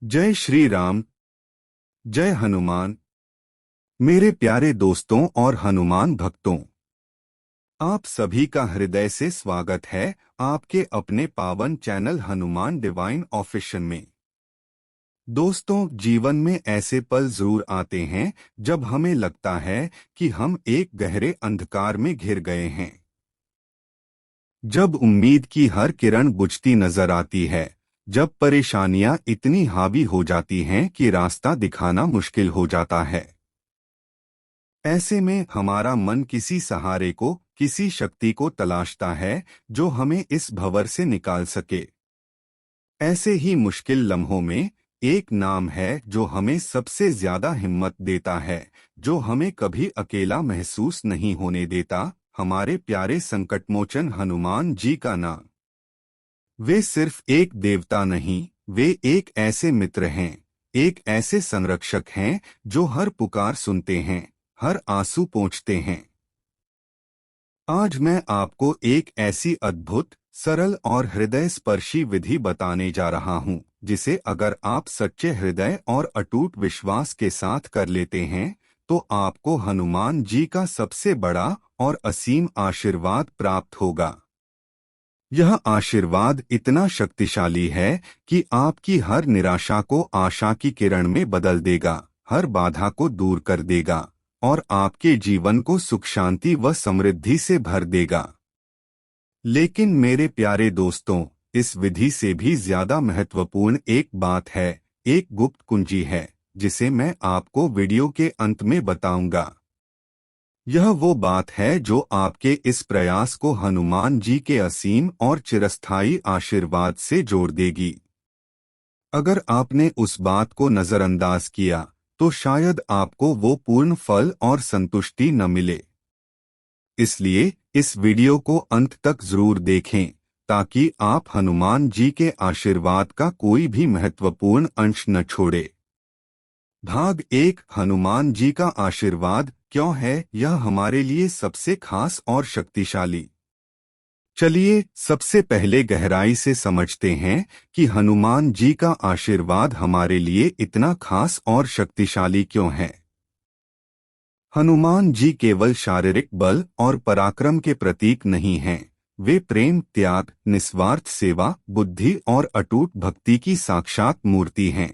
जय श्री राम। जय हनुमान। मेरे प्यारे दोस्तों और हनुमान भक्तों, आप सभी का हृदय से स्वागत है आपके अपने पावन चैनल हनुमान डिवाइन ऑफिशियल में। दोस्तों, जीवन में ऐसे पल जरूर आते हैं जब हमें लगता है कि हम एक गहरे अंधकार में घिर गए हैं। जब उम्मीद की हर किरण बुझती नजर आती है, जब परेशानियां इतनी हावी हो जाती हैं कि रास्ता दिखाना मुश्किल हो जाता है। ऐसे में हमारा मन किसी सहारे को, किसी शक्ति को तलाशता है जो हमें इस भंवर से निकाल सके। ऐसे ही मुश्किल लम्हों में एक नाम है जो हमें सबसे ज्यादा हिम्मत देता है, जो हमें कभी अकेला महसूस नहीं होने देता। हमारे प्यारे संकटमोचन हनुमान जी का नाम। वे सिर्फ एक देवता नहीं, वे एक ऐसे मित्र हैं, एक ऐसे संरक्षक हैं जो हर पुकार सुनते हैं, हर आंसू पोंछते हैं। आज मैं आपको एक ऐसी अद्भुत, सरल और हृदय स्पर्शी विधि बताने जा रहा हूं, जिसे अगर आप सच्चे हृदय और अटूट विश्वास के साथ कर लेते हैं, तो आपको हनुमान जी का सबसे बड़ा और असीम आशीर्वाद प्राप्त होगा। यह आशीर्वाद इतना शक्तिशाली है कि आपकी हर निराशा को आशा की किरण में बदल देगा, हर बाधा को दूर कर देगा और आपके जीवन को सुख शांति व समृद्धि से भर देगा। लेकिन मेरे प्यारे दोस्तों, इस विधि से भी ज्यादा महत्वपूर्ण एक बात है, एक गुप्त कुंजी है, जिसे मैं आपको वीडियो के अंत में बताऊंगा। यह वो बात है जो आपके इस प्रयास को हनुमान जी के असीम और चिरस्थायी आशीर्वाद से जोड़ देगी। अगर आपने उस बात को नजरअंदाज किया, तो शायद आपको वो पूर्ण फल और संतुष्टि न मिले। इसलिए इस वीडियो को अंत तक जरूर देखें, ताकि आप हनुमान जी के आशीर्वाद का कोई भी महत्वपूर्ण अंश न छोड़े। भाग 1, हनुमान जी का आशीर्वाद क्यों है यह हमारे लिए सबसे खास और शक्तिशाली। चलिए सबसे पहले गहराई से समझते हैं कि हनुमान जी का आशीर्वाद हमारे लिए इतना खास और शक्तिशाली क्यों है। हनुमान जी केवल शारीरिक बल और पराक्रम के प्रतीक नहीं हैं, वे प्रेम, त्याग, निस्वार्थ सेवा, बुद्धि और अटूट भक्ति की साक्षात मूर्ति हैं।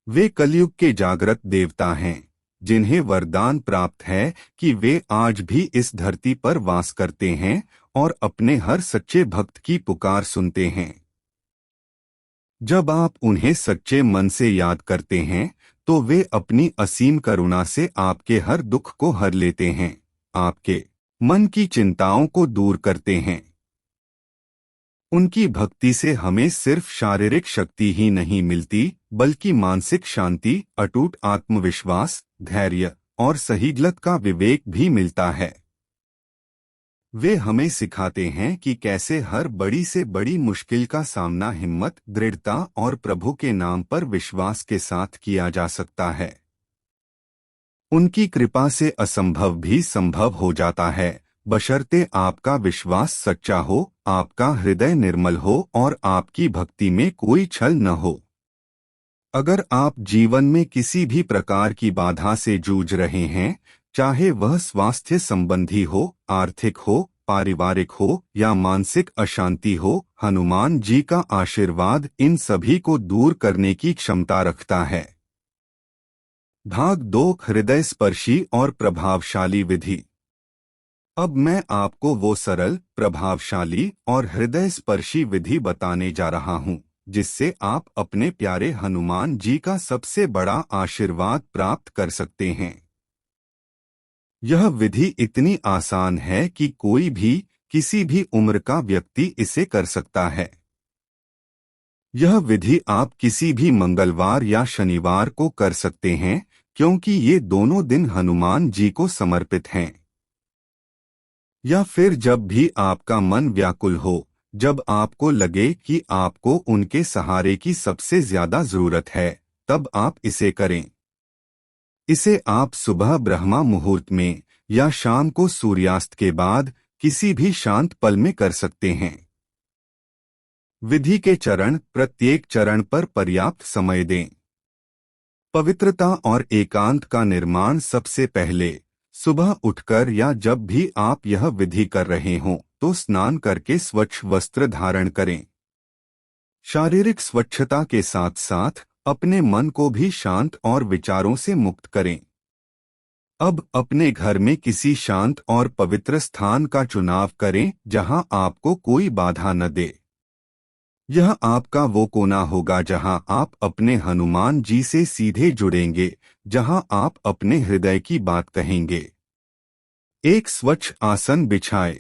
वे कलयुग के जागृत देवता हैं, जिन्हें वरदान प्राप्त है कि वे आज भी इस धरती पर वास करते हैं और अपने हर सच्चे भक्त की पुकार सुनते हैं। जब आप उन्हें सच्चे मन से याद करते हैं, तो वे अपनी असीम करुणा से आपके हर दुख को हर लेते हैं, आपके मन की चिंताओं को दूर करते हैं। उनकी भक्ति से हमें सिर्फ शारीरिक शक्ति ही नहीं मिलती, बल्कि मानसिक शांति, अटूट आत्मविश्वास, धैर्य और सहीगलत का विवेक भी मिलता है। वे हमें सिखाते हैं कि कैसे हर बड़ी से बड़ी मुश्किल का सामना हिम्मत, दृढ़ता और प्रभु के नाम पर विश्वास के साथ किया जा सकता है। उनकी कृपा से असंभव भी संभव हो जाता है, बशर्ते आपका विश्वास सच्चा हो, आपका हृदय निर्मल हो और आपकी भक्ति में कोई छल न हो। अगर आप जीवन में किसी भी प्रकार की बाधा से जूझ रहे हैं, चाहे वह स्वास्थ्य संबंधी हो, आर्थिक हो, पारिवारिक हो या मानसिक अशांति हो, हनुमान जी का आशीर्वाद इन सभी को दूर करने की क्षमता रखता है। भाग 2, हृदय स्पर्शी और प्रभावशाली विधि। अब मैं आपको वो सरल, प्रभावशाली और हृदय स्पर्शी विधि बताने जा रहा हूँ, जिससे आप अपने प्यारे हनुमान जी का सबसे बड़ा आशीर्वाद प्राप्त कर सकते हैं। यह विधि इतनी आसान है कि कोई भी, किसी भी उम्र का व्यक्ति इसे कर सकता है। यह विधि आप किसी भी मंगलवार या शनिवार को कर सकते हैं, क्योंकि ये दोनों दिन हनुमान जी को समर्पित हैं। या फिर जब भी आपका मन व्याकुल हो, जब आपको लगे कि आपको उनके सहारे की सबसे ज्यादा जरूरत है, तब आप इसे करें। इसे आप सुबह ब्रह्मा मुहूर्त में या शाम को सूर्यास्त के बाद किसी भी शांत पल में कर सकते हैं। विधि के चरण, प्रत्येक चरण पर पर्याप्त समय दें। पवित्रता और एकांत का निर्माण। सबसे पहले सुबह उठकर या जब भी आप यह विधि कर रहे हों तो स्नान करके स्वच्छ वस्त्र धारण करें। शारीरिक स्वच्छता के साथ साथ अपने मन को भी शांत और विचारों से मुक्त करें। अब अपने घर में किसी शांत और पवित्र स्थान का चुनाव करें जहां आपको कोई बाधा न दे। यह आपका वो कोना होगा जहां आप अपने हनुमान जी से सीधे जुड़ेंगे, जहां आप अपने हृदय की बात कहेंगे। एक स्वच्छ आसन बिछाएं।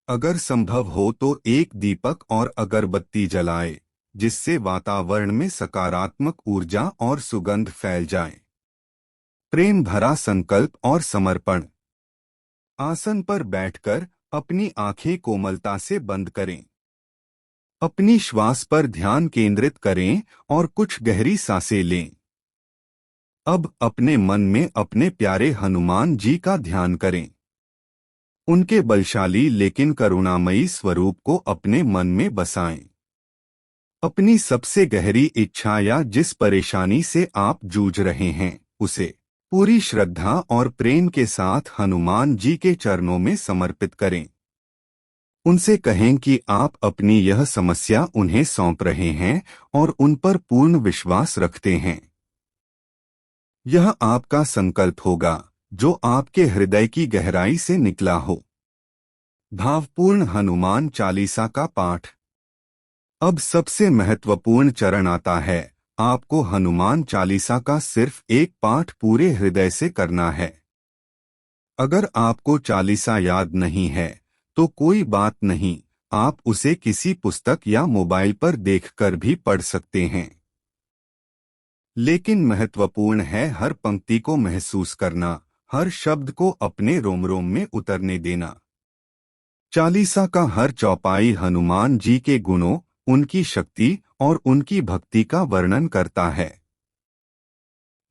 अगर संभव हो तो एक दीपक और अगरबत्ती जलाएं, जिससे वातावरण में सकारात्मक ऊर्जा और सुगंध फैल जाए। प्रेम भरा संकल्प और समर्पण। आसन पर बैठकर अपनी आंखें कोमलता से बंद करें। अपनी श्वास पर ध्यान केंद्रित करें और कुछ गहरी सांसें लें। अब अपने मन में अपने प्यारे हनुमान जी का ध्यान करें। उनके बलशाली लेकिन करुणामयी स्वरूप को अपने मन में बसाएं। अपनी सबसे गहरी इच्छा या जिस परेशानी से आप जूझ रहे हैं उसे पूरी श्रद्धा और प्रेम के साथ हनुमान जी के चरणों में समर्पित करें। उनसे कहें कि आप अपनी यह समस्या उन्हें सौंप रहे हैं और उन पर पूर्ण विश्वास रखते हैं। यह आपका संकल्प होगा जो आपके हृदय की गहराई से निकला हो। भावपूर्ण हनुमान चालीसा का पाठ। अब सबसे महत्वपूर्ण चरण आता है। आपको हनुमान चालीसा का सिर्फ एक पाठ पूरे हृदय से करना है। अगर आपको चालीसा याद नहीं है तो कोई बात नहीं, आप उसे किसी पुस्तक या मोबाइल पर देखकर भी पढ़ सकते हैं। लेकिन महत्वपूर्ण है हर पंक्ति को महसूस करना, हर शब्द को अपने रोम रोम में उतरने देना। चालीसा का हर चौपाई हनुमान जी के गुणों, उनकी शक्ति और उनकी भक्ति का वर्णन करता है।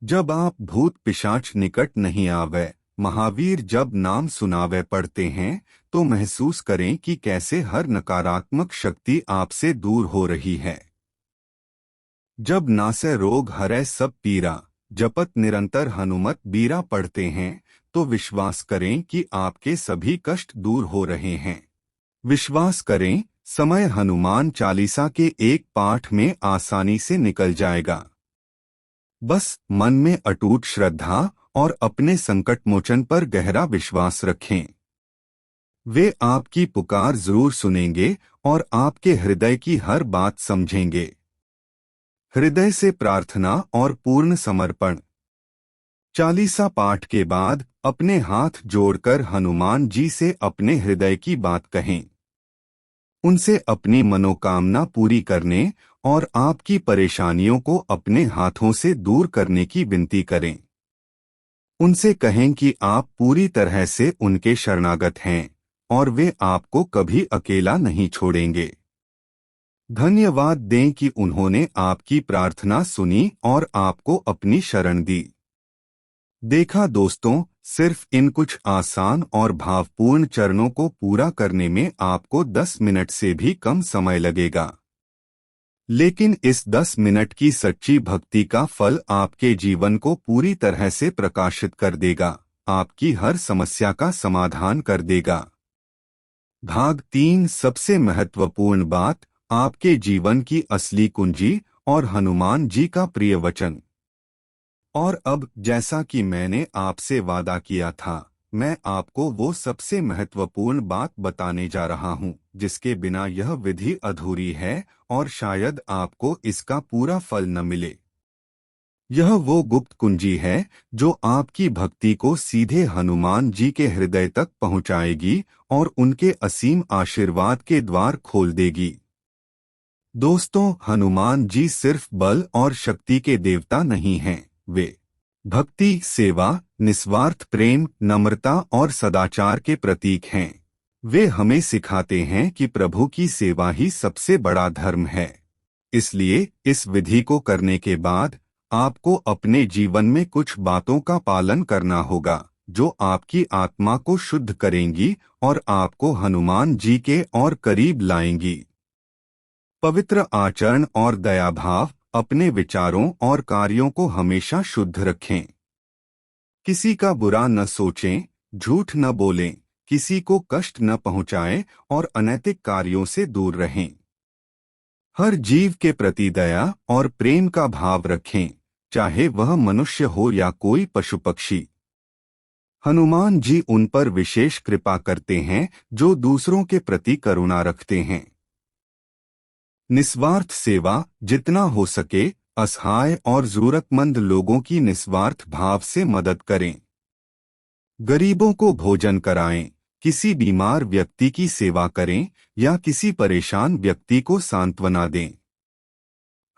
जब आप भूत पिशाच निकट नहीं आवे, महावीर जब नाम सुनावे पढ़ते हैं तो महसूस करें कि कैसे हर नकारात्मक शक्ति आपसे दूर हो रही है। जब नासे रोग हरै सब पीरा, जपत निरंतर हनुमत बीरा पढ़ते हैं तो विश्वास करें कि आपके सभी कष्ट दूर हो रहे हैं। विश्वास करें, समय हनुमान चालीसा के एक पाठ में आसानी से निकल जाएगा। बस मन में अटूट श्रद्धा और अपने संकट मोचन पर गहरा विश्वास रखें। वे आपकी पुकार जरूर सुनेंगे और आपके हृदय की हर बात समझेंगे। हृदय से प्रार्थना और पूर्ण समर्पण। चालीसा पाठ के बाद अपने हाथ जोड़कर हनुमान जी से अपने हृदय की बात कहें। उनसे अपनी मनोकामना पूरी करने और आपकी परेशानियों को अपने हाथों से दूर करने की विनती करें। उनसे कहें कि आप पूरी तरह से उनके शरणागत हैं और वे आपको कभी अकेला नहीं छोड़ेंगे। धन्यवाद दें कि उन्होंने आपकी प्रार्थना सुनी और आपको अपनी शरण दी। देखा दोस्तों, सिर्फ इन कुछ आसान और भावपूर्ण चरणों को पूरा करने में आपको 10 मिनट से भी कम समय लगेगा। लेकिन इस 10 मिनट की सच्ची भक्ति का फल आपके जीवन को पूरी तरह से प्रकाशित कर देगा, आपकी हर समस्या का समाधान कर देगा। भाग 3। सबसे महत्वपूर्ण बात, आपके जीवन की असली कुंजी और हनुमान जी का प्रिय वचन। और अब जैसा कि मैंने आपसे वादा किया था, मैं आपको वो सबसे महत्वपूर्ण बात बताने जा रहा हूँ जिसके बिना यह विधि अधूरी है और शायद आपको इसका पूरा फल न मिले। यह वो गुप्त कुंजी है जो आपकी भक्ति को सीधे हनुमान जी के हृदय तक पहुँचाएगी और उनके असीम आशीर्वाद के द्वार खोल देगी। दोस्तों, हनुमान जी सिर्फ बल और शक्ति के देवता नहीं हैं, वे भक्ति, सेवा, निस्वार्थ प्रेम, नम्रता और सदाचार के प्रतीक हैं। वे हमें सिखाते हैं कि प्रभु की सेवा ही सबसे बड़ा धर्म है। इसलिए इस विधि को करने के बाद आपको अपने जीवन में कुछ बातों का पालन करना होगा जो आपकी आत्मा को शुद्ध करेंगी और आपको हनुमान जी के और करीब लाएंगी। पवित्र आचरण और दयाभाव, अपने विचारों और कार्यों को हमेशा शुद्ध रखें। किसी का बुरा न सोचें, झूठ न बोलें, किसी को कष्ट न पहुंचाएं और अनैतिक कार्यों से दूर रहें। हर जीव के प्रति दया और प्रेम का भाव रखें, चाहे वह मनुष्य हो या कोई पशु पक्षी। हनुमान जी उन पर विशेष कृपा करते हैं जो दूसरों के प्रति करुणा रखते हैं। निस्वार्थ सेवा, जितना हो सके असहाय और जरूरतमंद लोगों की निस्वार्थ भाव से मदद करें। गरीबों को भोजन कराएं, किसी बीमार व्यक्ति की सेवा करें या किसी परेशान व्यक्ति को सांत्वना दें।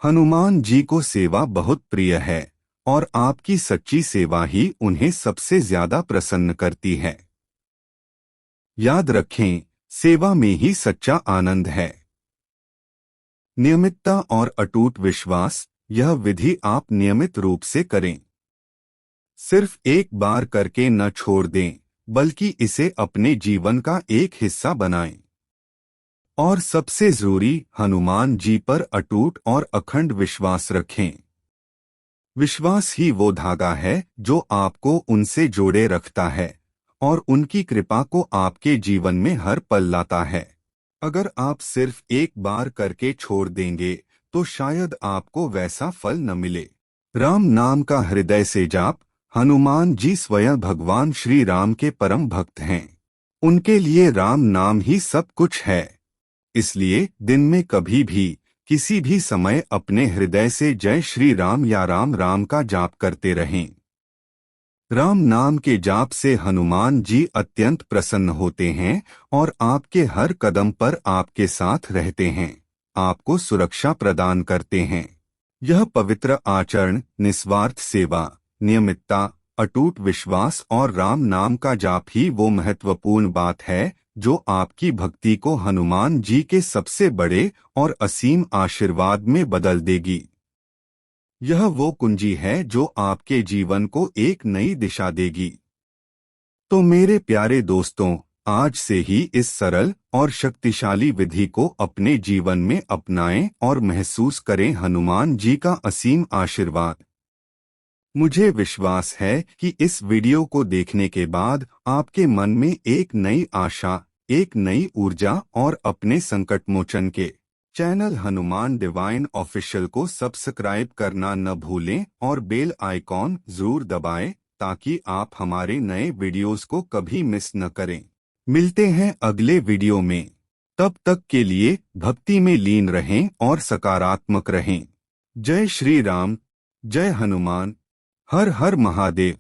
हनुमान जी को सेवा बहुत प्रिय है और आपकी सच्ची सेवा ही उन्हें सबसे ज्यादा प्रसन्न करती है। याद रखें, सेवा में ही सच्चा आनंद है। नियमितता और अटूट विश्वास, यह विधि आप नियमित रूप से करें। सिर्फ एक बार करके न छोड़ दें, बल्कि इसे अपने जीवन का एक हिस्सा बनाएं। और सबसे जरूरी, हनुमान जी पर अटूट और अखंड विश्वास रखें। विश्वास ही वो धागा है जो आपको उनसे जोड़े रखता है और उनकी कृपा को आपके जीवन में हर पल लाता है। अगर आप सिर्फ एक बार करके छोड़ देंगे तो शायद आपको वैसा फल न मिले। राम नाम का हृदय से जाप। हनुमान जी स्वयं भगवान श्री राम के परम भक्त हैं। उनके लिए राम नाम ही सब कुछ है। इसलिए दिन में कभी भी, किसी भी समय अपने हृदय से जय श्री राम या राम राम का जाप करते रहें। राम नाम के जाप से हनुमान जी अत्यंत प्रसन्न होते हैं और आपके हर कदम पर आपके साथ रहते हैं, आपको सुरक्षा प्रदान करते हैं। यह पवित्र आचरण, निस्वार्थ सेवा, नियमितता, अटूट विश्वास और राम नाम का जाप ही वो महत्वपूर्ण बात है जो आपकी भक्ति को हनुमान जी के सबसे बड़े और असीम आशीर्वाद में बदल देगी। यह वो कुंजी है जो आपके जीवन को एक नई दिशा देगी। तो मेरे प्यारे दोस्तों, आज से ही इस सरल और शक्तिशाली विधि को अपने जीवन में अपनाएं और महसूस करें हनुमान जी का असीम आशीर्वाद। मुझे विश्वास है कि इस वीडियो को देखने के बाद आपके मन में एक नई आशा, एक नई ऊर्जा और अपने संकट मोचन के चैनल हनुमान डिवाइन ऑफिशियल को सब्सक्राइब करना न भूलें और बेल आइकॉन जरूर दबाएं ताकि आप हमारे नए वीडियोस को कभी मिस न करें। मिलते हैं अगले वीडियो में। तब तक के लिए भक्ति में लीन रहें और सकारात्मक रहें। जय श्री राम, जय हनुमान, हर हर महादेव।